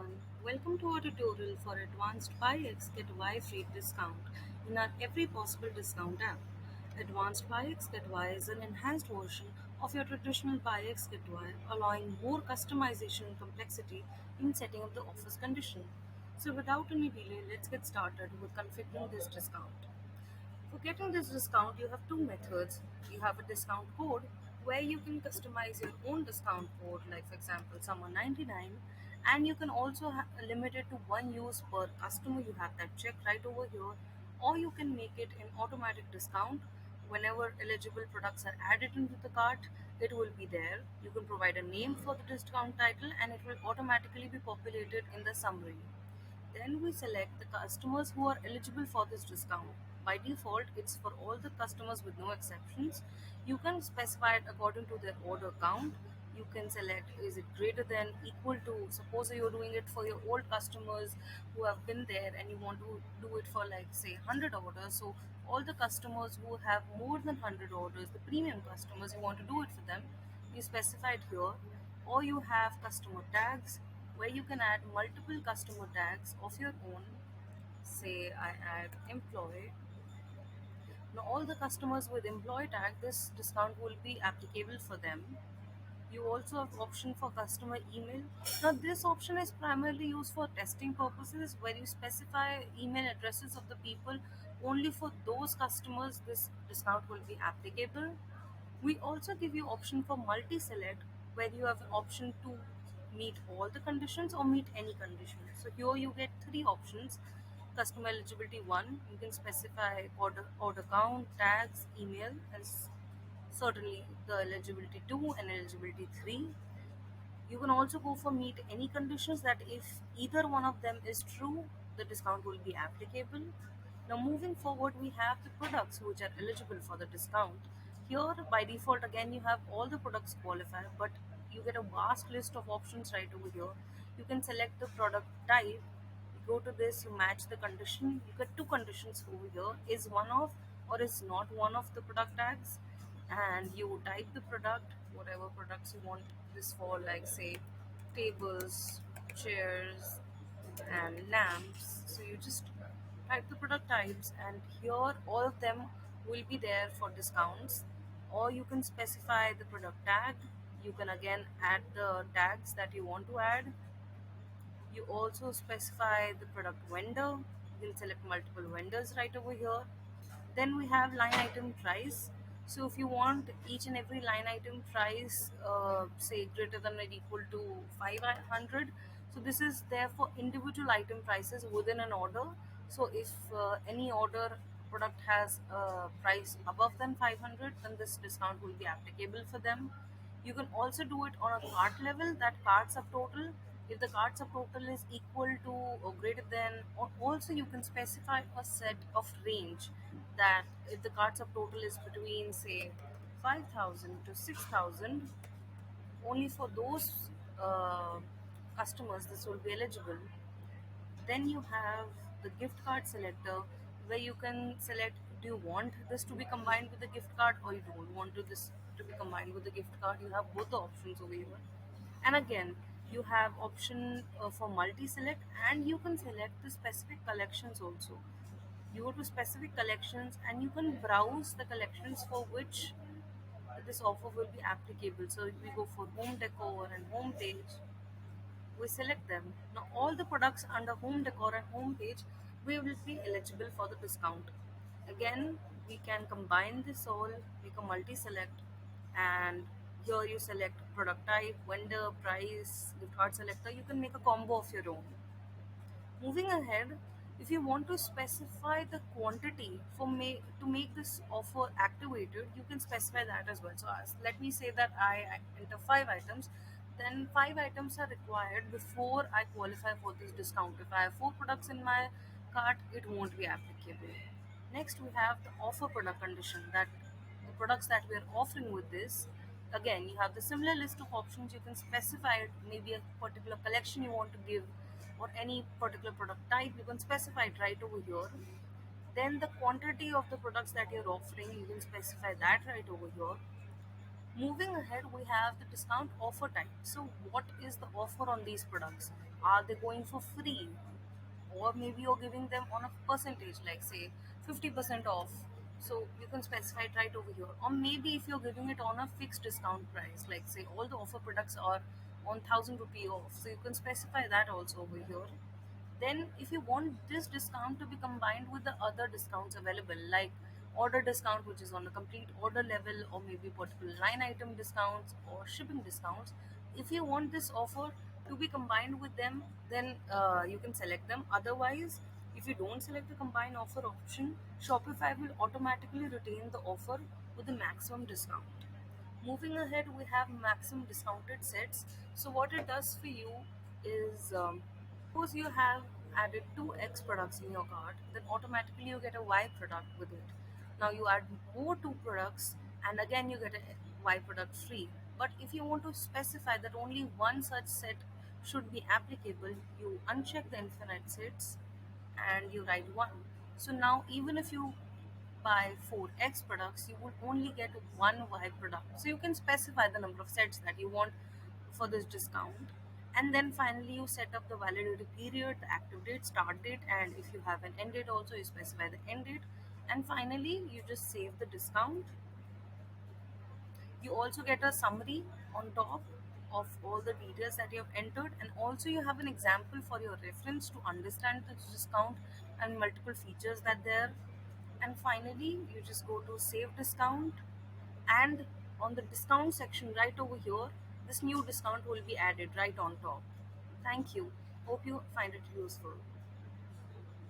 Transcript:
everyone, welcome to our tutorial for Advanced Buy X Get Y free discount in our every possible discount app. Advanced Buy X Get Y is an enhanced version of your traditional Buy X Get Y, allowing more customization and complexity in setting up the offer's condition. So without any delay, let's get started with configuring this discount. For getting this discount, you have two methods. You have a discount code where you can customize your own discount code, like for example, Summer 99, and you can also limit it to one use per customer. You have that check right over here, or you can make it an automatic discount. Whenever eligible products are added into the cart, it will be there. You can provide a name for the discount title, and it will automatically be populated in the summary. Then we select the customers who are eligible for this discount. By default, it's for all the customers with no exceptions. You can specify it according to their order count. You can select is it greater than equal to, suppose you're doing it for your old customers who have been there and you want to do it for like say 100 orders. So all the customers who have more than 100 orders, the premium customers, you want to do it for them, you specify it here. Or you have customer tags where you can add multiple customer tags of your own. Say I add employee. Now all the customers with employee tag, this discount will be applicable for them. You also have option for customer email. Now this option is primarily used for testing purposes where you specify email addresses of the people. Only for those customers this discount will be applicable. We also give you option for multi-select where you have an option to meet all the conditions or meet any condition. So here you get three options. Customer eligibility 1, you can specify order count, tags, email, and certainly the eligibility 2 and eligibility 3. You can also go for meet any conditions that if either one of them is true, the discount will be applicable. Now moving forward, we have the products which are eligible for the discount. Here by default again you have all the products qualified, but you get a vast list of options right over here. You can select the product type. You go to this, you match the condition. You get two conditions over here: is one of or is not one of the product tags, and you type the product, whatever products you want this for, like say tables, chairs, and lamps. So you just type the product types, and here all of them will be there for discounts. Or you can specify the product tag. You can again add the tags that you want to add. You also specify the product vendor. You can select multiple vendors right over here. Then we have line item price. So if you want each and every line item price, say greater than or equal to 500, so this is there for individual item prices within an order. So if any order product has a price above than 500, then this discount will be applicable for them. You can also do it on a cart level, that cart subtotal. If the cart subtotal is equal to or greater than, or also you can specify a set of range that if the cart subtotal is between say 5,000 to 6,000, only for those customers this will be eligible. Then you have the gift card selector where you can select, do you want this to be combined with the gift card or you don't want this to be combined with the gift card. You have both the options over here. And again, you have option for multi-select, and you can select the specific collections also. You go to specific collections and you can browse the collections for which this offer will be applicable. So if we go for home decor and home page, we select them. Now all the products under home decor and home page will be eligible for the discount. Again, we can combine this all, make a multi-select, and here you select product type, vendor, price, gift card selector. You can make a combo of your own. Moving ahead, if you want to specify the quantity for to make this offer activated, you can specify that as well. So let me say that I enter 5 items, then 5 items are required before I qualify for this discount. If I have 4 products in my cart, it won't be applicable. Next, we have the offer product condition, that the products that we are offering with this. Again, you have the similar list of options. You can specify it, maybe a particular collection you want to give, or any particular product type. You can specify it right over here. Then the quantity of the products that you're offering, you can specify that right over here. Moving ahead, we have the discount offer type. So what is the offer on these products? Are they going for free? Or maybe you're giving them on a percentage, like say 50% off. So you can specify it right over here. Or maybe if you're giving it on a fixed discount price, like say all the offer products are on 1000 rupee off, so you can specify that also over here. Then, if you want this discount to be combined with the other discounts available, like order discount, which is on a complete order level, or maybe particular line item discounts or shipping discounts, if you want this offer to be combined with them, then you can select them. Otherwise, if you don't select the combine offer option, Shopify will automatically retain the offer with the maximum discount. Moving ahead, we have maximum discounted sets. So what it does for you is, suppose you have added two X products in your cart, then automatically you get a Y product with it. Now you add more two products, and again you get a Y product free. But if you want to specify that only one such set should be applicable, you uncheck the infinite sets and you write 1. So now even if you buy 4x products, you would only get one Y product. So you can specify the number of sets that you want for this discount. And then finally, you set up the validity period, the active date, start date, and if you have an end date, also you specify the end date. And finally, you just save the discount. You also get a summary on top of all the details that you have entered, and also you have an example for your reference to understand the discount and multiple features that there. And finally, you just go to save discount, and on the discount section right over here, this new discount will be added right on top. Thank you. Hope you find it useful.